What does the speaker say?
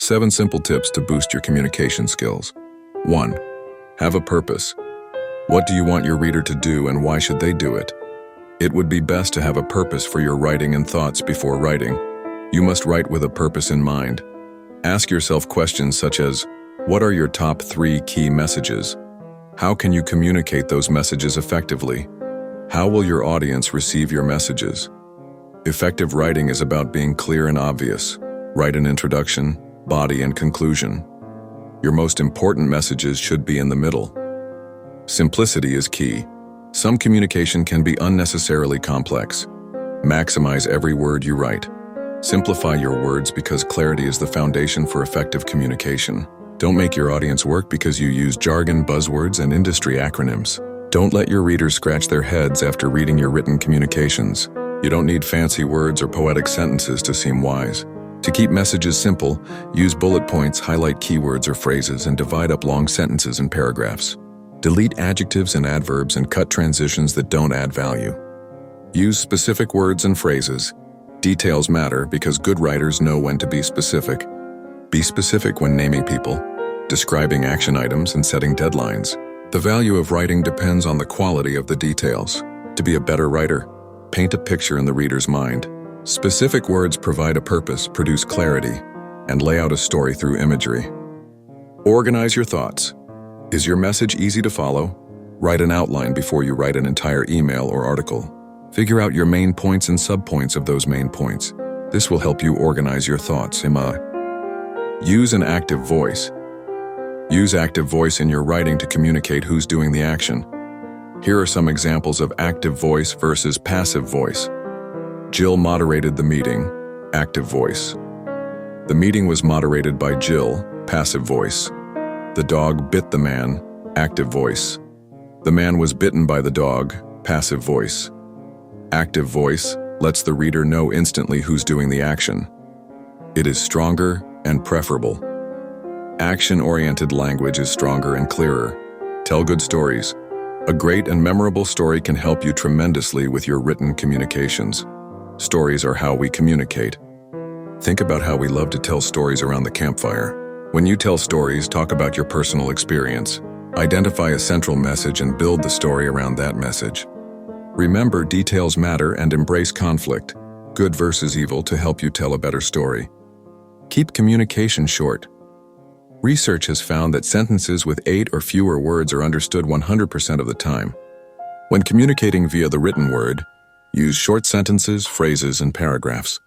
7 simple tips to boost your communication skills. 1. Have a purpose. What do you want your reader to do and why should they do it? It would be best to have a purpose for your writing and thoughts before writing. You must write with a purpose in mind. Ask yourself questions such as, what are your top 3 key messages? How can you communicate those messages effectively? How will your audience receive your messages? Effective writing is about being clear and obvious. Write an introduction, body, and conclusion. Your most important messages should be in the middle. Simplicity is key. Some communication can be unnecessarily complex. Maximize every word you write. Simplify your words because clarity is the foundation for effective communication. Don't make your audience work because you use jargon, buzzwords, and industry acronyms. Don't let your readers scratch their heads after reading your written communications. You don't need fancy words or poetic sentences to seem wise. To keep messages simple, use bullet points, highlight keywords or phrases, and divide up long sentences and paragraphs. Delete adjectives and adverbs and cut transitions that don't add value. Use specific words and phrases. Details matter because good writers know when to be specific. Be specific when naming people, describing action items, and setting deadlines. The value of writing depends on the quality of the details. To be a better writer, paint a picture in the reader's mind. Specific words provide a purpose, produce clarity, and lay out a story through imagery. Organize your thoughts. Is your message easy to follow? Write an outline before you write an entire email or article. Figure out your main points and subpoints of those main points. This will help you organize your thoughts. Use an active voice. Use active voice in your writing to communicate who's doing the action. Here are some examples of active voice versus passive voice. Jill moderated the meeting, active voice. The meeting was moderated by Jill, passive voice. The dog bit the man, active voice. The man was bitten by the dog, passive voice. Active voice lets the reader know instantly who's doing the action. It is stronger and preferable. Action-oriented language is stronger and clearer. Tell good stories. A great and memorable story can help you tremendously with your written communications. Stories are how we communicate. Think about how we love to tell stories around the campfire. When you tell stories, talk about your personal experience. Identify a central message and build the story around that message. Remember, details matter and embrace conflict, good versus evil, to help you tell a better story. Keep communication short. Research has found that sentences with 8 or fewer words are understood 100% of the time. When communicating via the written word, use short sentences, phrases, and paragraphs.